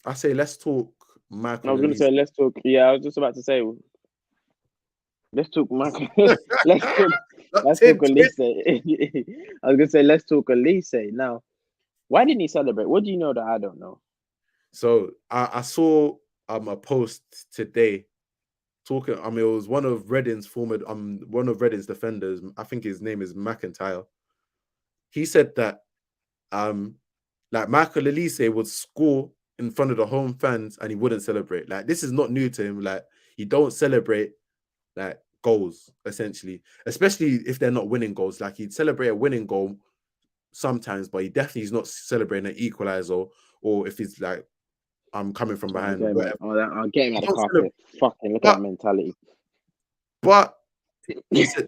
I say let's talk Michael. I was going to say let's talk. Yeah, I was just about to say let's talk Michael. let's talk Elise. I was going to say let's talk Elise. Now, why didn't he celebrate? What do you know that I don't know? So I saw a post today talking. I mean, it was one of Reading's defenders. I think his name is McIntyre. He said that like Michael Elise would score in front of the home fans and he wouldn't celebrate. Like, this is not new to him. Like, he don't celebrate like goals, essentially, especially if they're not winning goals. Like, he'd celebrate a winning goal sometimes, but he definitely is not celebrating an equalizer, or if he's like, I'm coming from behind. I'll get him at the carpet. Fucking look at that mentality. But he said,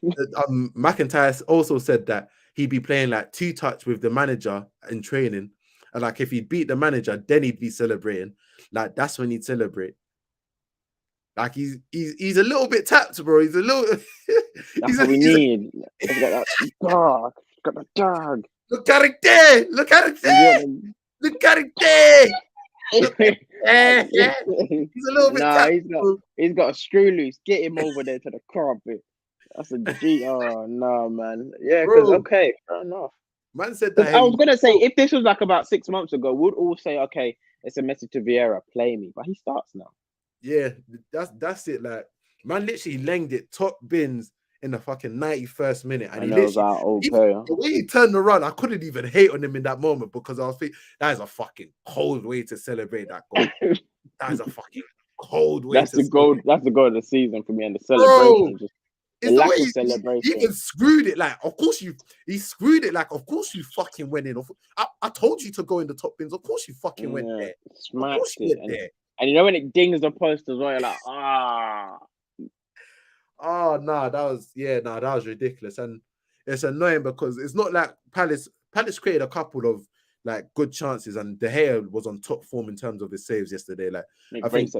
McIntyre also said that he'd be playing like 2-touch with the manager in training, and like if he'd beat the manager, then he'd be celebrating. Like, that's when he'd celebrate. Like, he's a little bit tapped, bro. He's a little. That's what we need. He's got that dog. Got the dog. Look at it there. Look at it there. Look at it there. Yeah. He's a little bit tapped. He's got a screw loose. Get him over there to the carpet. That's a G. Oh no, man. Yeah, because okay, fair enough. Man said that. I was gonna say, if this was like about 6 months ago, we'd all say, okay, it's a message to Vieira, play me. But he starts now. Yeah, that's it. Like, man literally langed it top bins in the fucking 91st minute. And the way he turned the run, I couldn't even hate on him in that moment, because I was thinking, that is a fucking cold way to celebrate that goal. That is a fucking cold way. That's the goal of the season for me, and the celebration. Bro, it's the way he even screwed it. Like, of course he screwed it. Like, of course you fucking went in. I told you to go in the top bins. Of course you fucking went there. Smacked of course you went there. And you know when it dings the post as well, you're like, oh no, that was ridiculous. And it's annoying because it's not like Palace created a couple of like good chances, and De Gea was on top form in terms of his saves yesterday. Like, I think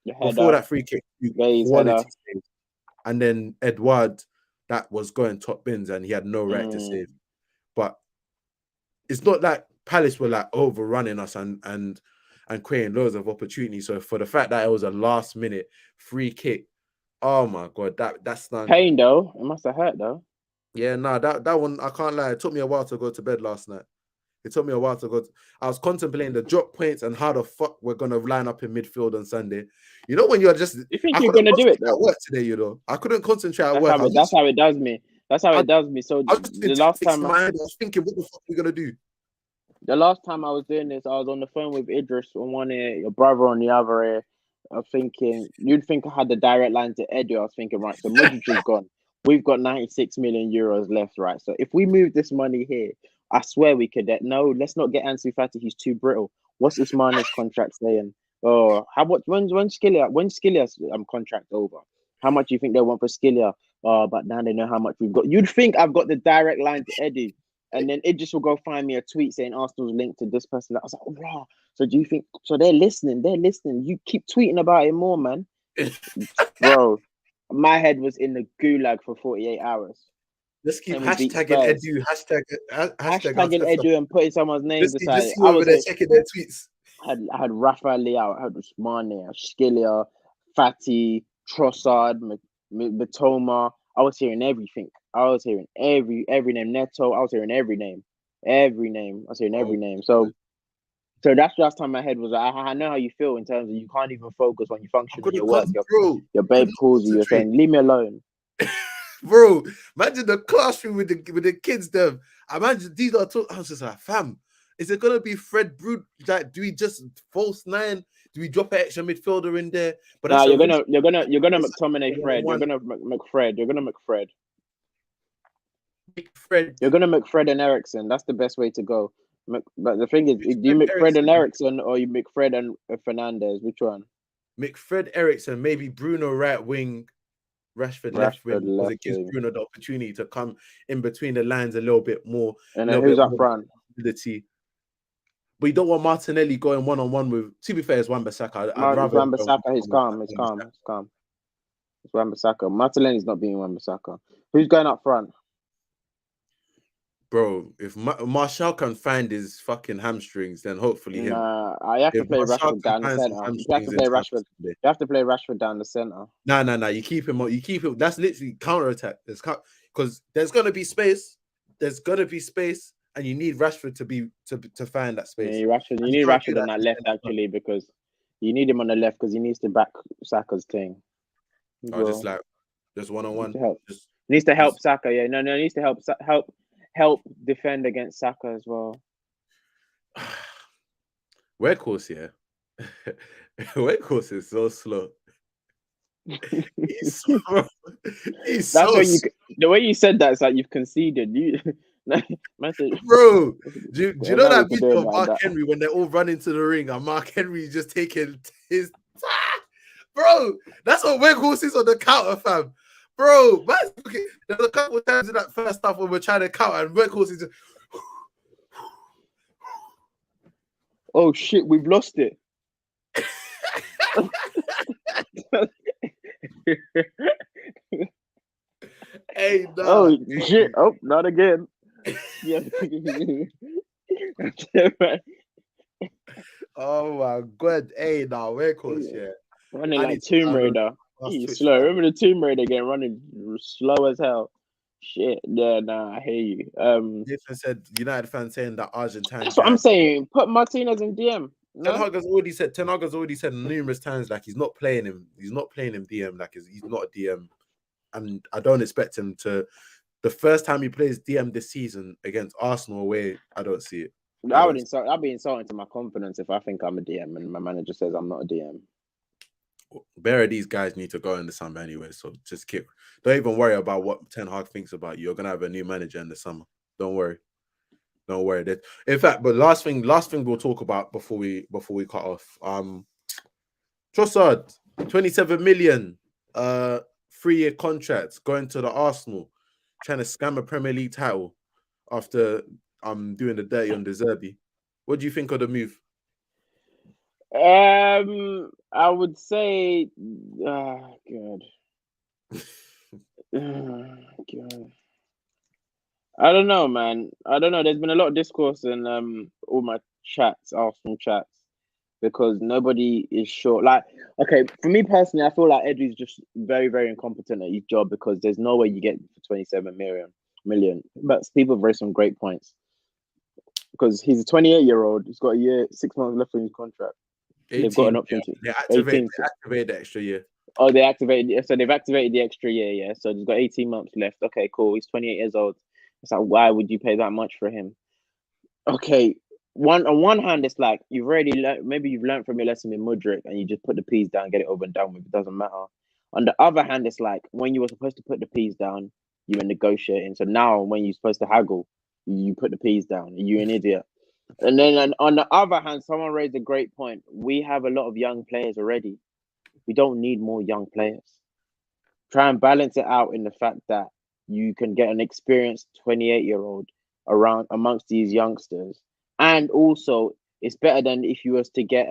before that free kick, quality saves. And then Edouard, that was going top bins and he had no right to save. But it's not like Palace were like overrunning us and creating loads of opportunities. So for the fact that it was a last minute free kick, oh my god, that's not pain though. It must have hurt though. Yeah, no, that one, I can't lie. It took me a while to go to bed last night. I was contemplating the drop points and how the fuck we're gonna line up in midfield on Sunday. You know, when you're just, you think you're gonna do it though? At work today, you know, I couldn't concentrate at work. That's how it does me. So the last time I was thinking, what the fuck are we gonna do? The last time I was doing this, I was on the phone with Idris on one ear, your brother on the other ear. I was thinking, you'd think I had the direct line to Edu. I was thinking, right, so Modric is gone. We've got 96 million euros left, right? So if we move this money here, I swear we could. No, let's not get Ansu Fati. He's too brittle. What's Usmane's contract saying? Oh, how much? When's Skillia's contract over? How much do you think they want for Skillia? Oh, but now they know how much we've got. You'd think I've got the direct line to Eddie, and then it just will go find me a tweet saying Arsenal's linked to this person. I was like, oh, wow. So do you think? So they're listening. You keep tweeting about it more, man. Bro, my head was in the gulag for 48 hours. Let's keep hashtagging Edu, hashtagging Edu and putting someone's name beside it. I was there checking their tweets. I had Rafa Leao, I had Usmane, Skillia, Fati, Trossard, Matoma. I was hearing everything. I was hearing every name. Neto. I was hearing every name. I was hearing every name. So that's the last time my head was like, I know how you feel in terms of you can't even focus on your function and your work. Your babe calls you, you're saying, leave me alone. Bro, imagine the classroom with the kids there. Imagine these are I was just like, fam, is it gonna be Fred Brood? Like, do we just false nine? Do we drop an extra midfielder in there? But Nah, that's you're a risk. gonna It's McTominay like Fred. You're one gonna McFred. You're gonna McFred. big Fred. You're gonna McFred and Ericsson. That's the best way to go. But the thing is, do you McFred McFred and Ericsson. Ericsson or you McFred and Fernandez? Which one? McFred Ericsson, maybe Bruno right wing, Rashford left wing, Rashford because left it gives wing. Bruno the opportunity to come in between the lines a little bit more, And a then little who's bit up more front? ability. But you don't want Martinelli going one-on-one with. To be fair, it's Wan-Bissaka. I'd rather him go Wan-Bissaka. He's calm. He's calm. He's calm. It's Wan-Bissaka. Martinelli's not being Wan-Bissaka. Who's going up front? Bro, if Martial can find his fucking hamstrings, then hopefully him. Nah, you have to If play Martial Rashford can down the find some center. You have to hamstrings play in Rashford. Sunday. You have to play Rashford down the center. Nah. You keep him. You keep him. That's literally counter attack. Because there's gonna be space. There's gonna be space, and you need Rashford to find that space. Yeah, Rashford. You And need can't do Rashford on that left actually because you need him on the left because he needs to back Saka's thing. Or just like one-on-one. To help. Just Needs to help Saka. Yeah, no. Needs to help defend against Saka as well. Workhorse, yeah. Workhorse is so slow. He's so. He's That's so when the way you said that, it's like you've conceded. Bro, do you know that we can do video it of like Mark that. Henry when they're all running to the ring and Mark Henry is just taking his bro? That's what Workhorse is on the counter, fam. Bro, okay, there's a couple of times in that first half when we're trying to counter and Workhorse is just Oh shit, we've lost it. hey, no. Oh shit! Oh, not again. Yeah. Oh my god! Hey, now Workhorse, yeah. Running I like need to Tomb download Raider. last He's Twitch slow. fan. Remember the Tomb Raider again, running slow as hell. Shit. Yeah, nah, I hear you. Nathan said United fans saying that Argentine. That's what I'm saying. Put Martinez in DM. No? Ten Hag has already said numerous times like he's not playing him. He's not playing him DM. Like he's not a DM, and I don't expect him to. The first time he plays DM this season against Arsenal away, I don't see it. I'd be insulting to my confidence if I think I'm a DM and my manager says I'm not a DM. Bare of these guys need to go in the summer anyway, so just don't even worry about what Ten Hag thinks about you. You're gonna have a new manager in the summer. Don't worry. In fact, but last thing we'll talk about before we cut off. Trossard, 27 million, 3-year contract going to the Arsenal, trying to scam a Premier League title after doing the dirty on De Zerbi. What do you think of the move? I would say, God. God. I don't know, man. I don't know. There's been a lot of discourse in all my chats, Arsenal chats, because nobody is sure. Like, okay, for me personally, I feel like Eddie's just very, very incompetent at his job because there's no way you get for 27 million. But people have raised some great points because he's a 28-year-old. He's got 6 months left on his contract. 18, they've got an option to they activate the extra year. Oh, they've activated the extra year, yeah. So he's got 18 months left. Okay, cool. He's 28 years old. It's like, why would you pay that much for him? Okay, on one hand, it's like you've already learned. Maybe you've learned from your lesson in Mudryk, and you just put the P's down, get it over and done with. It doesn't matter. On the other hand, it's like when you were supposed to put the P's down, you were negotiating. So now, when you're supposed to haggle, you put the P's down. You're an idiot. And then on the other hand, someone raised a great point. We have a lot of young players already. We don't need more young players. Try and balance it out in the fact that you can get an experienced 28-year-old around amongst these youngsters. And also, it's better than if you was to get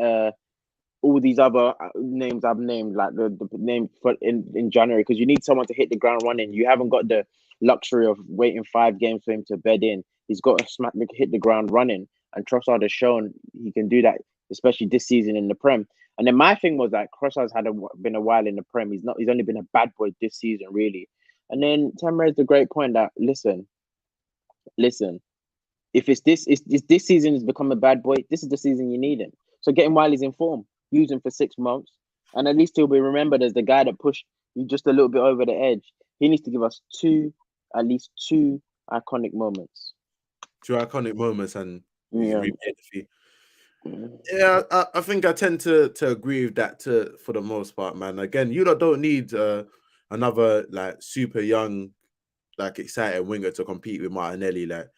all these other names I've named, like the name for in January, because you need someone to hit the ground running. You haven't got the luxury of waiting 5 games for him to bed in. He's got to hit the ground running. And Trossard has shown he can do that, especially this season in the Prem. And then my thing was that Trossard's been a while in the Prem. He's only been a bad boy this season, really. And then Tam raised a great point that listen. If this season has become a bad boy, this is the season you need him. So get him while he's in form. Use him for 6 months, and at least he'll be remembered as the guy that pushed you just a little bit over the edge. He needs to give us at least two iconic moments. 2 iconic moments, and you can repay the fee. Yeah, I think I tend to agree with that for the most part, man. Again, you lot don't need another like super young, like exciting winger to compete with Martinelli. Like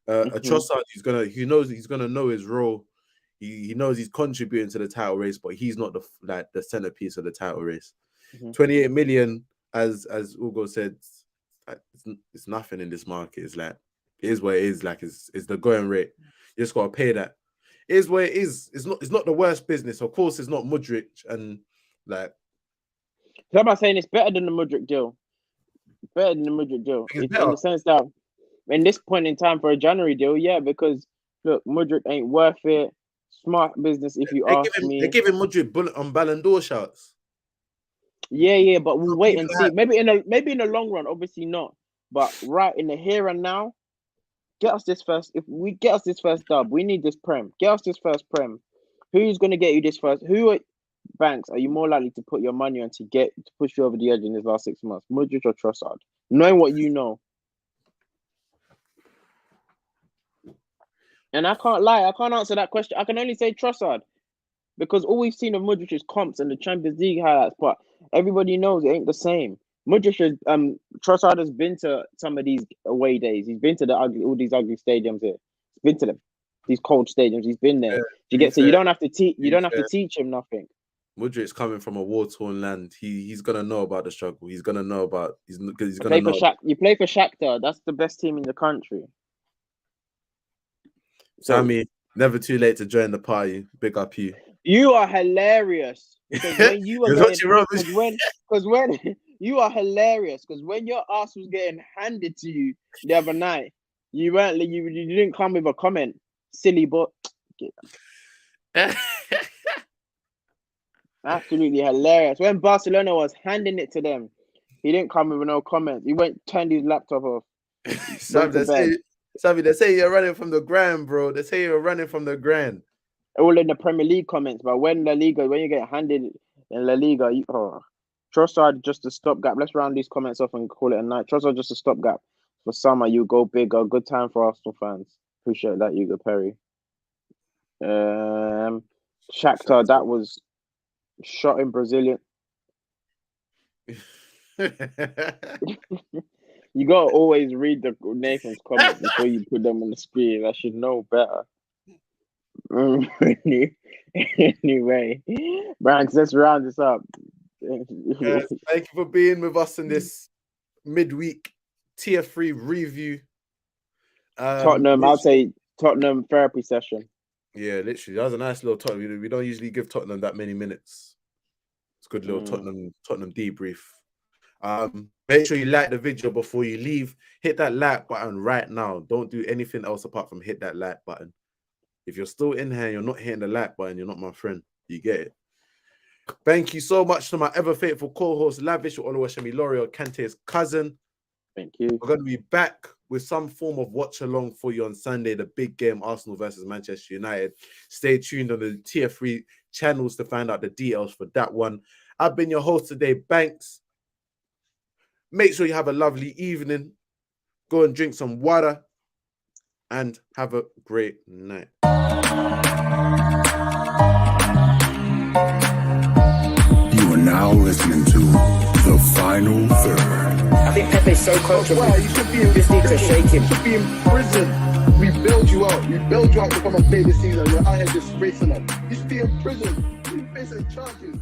a Trossard, he knows he's gonna know his role. He knows he's contributing to the title race, but he's not the centerpiece of the title race. 28 million, as Ugo said, it's nothing in this market. It's like it is what it is. Like it's the going rate. You just gotta pay that. It is what it is. It's not the worst business. Of course, it's not Mudryk and like. So I'm not saying it's better than the Mudryk deal. Better than the Mudryk deal. In the sense that in this point in time for a January deal, yeah, because look, Mudryk ain't worth it. Smart business, if you ask me. They're giving Mudryk bullet on Ballon d'Or shouts. Yeah, but we'll wait and see. Maybe in the long run, obviously not. But right in the here and now, get us this first. If we get us this first dub, we need this prem. Get us this first prem. Who's gonna get you this first? Banks are you more likely to put your money on to push you over the edge in this last 6 months? Mudryk or Trossard? Knowing what you know. And I can't lie, I can't answer that question. I can only say Trossard. Because all we've seen of Mudryk is comps and the Champions League highlights, but everybody knows it ain't the same. Trossard has been to some of these away days. He's been to all these ugly stadiums here. He's been to these cold stadiums. He's been there. You don't have to teach. You don't have to teach him nothing. Mudryk's coming from a war-torn land. He's gonna know about the struggle. He's gonna know about. He's gonna know. You play for Shakhtar. That's the best team in the country. Sammy, never too late to join the party. Big up you. You are hilarious because when you were when you are hilarious because when your ass was getting handed to you the other night, you didn't come with a comment, silly but. Absolutely hilarious. When Barcelona was handing it to them, he didn't come with no comments. He turned his laptop off. Sammy, they say you're running from the grind, bro. They say you're running from the grind. All in the Premier League comments, but when you get handed in La Liga, Trossard just a stopgap. Let's round these comments off and call it a night. Trossard just a stopgap. For summer, you go bigger. Good time for Arsenal fans. Appreciate that, Hugo Perry. Shakhtar, that was shot in Brazilian. You gotta always read the Nathan's comments before you put them on the screen. I should know better. Anyway, Branks, let's round this up. Thank you for being with us in this midweek tier 3 review. Tottenham, I'll say Tottenham therapy session. Yeah, literally, that was a nice little Tottenham. We don't usually give Tottenham that many minutes. It's a good little Tottenham debrief. Make sure you like the video before you leave. Hit that like button right now. Don't do anything else apart from hit that like button. If you're still in here and you're not hitting the like button, you're not my friend. You get it? Thank you so much to my ever faithful co-host, Lavish Oluwashemi L'Oreal, Kante's cousin. Thank you. We're going to be back with some form of watch along for you on Sunday, the big game, Arsenal versus Manchester United. Stay tuned on the tier 3 channels to find out the details for that one. I've been your host today, Banks. Make sure you have a lovely evening. Go and drink some water and have a great night. You are now listening to The Final Third. I think Pepe's so comfortable. Wow, you should be in Just need to shake him. You should be in prison. We build you out. We build you out to come and play this season. You're out here disgracing us. You should be in prison. You're facing charges.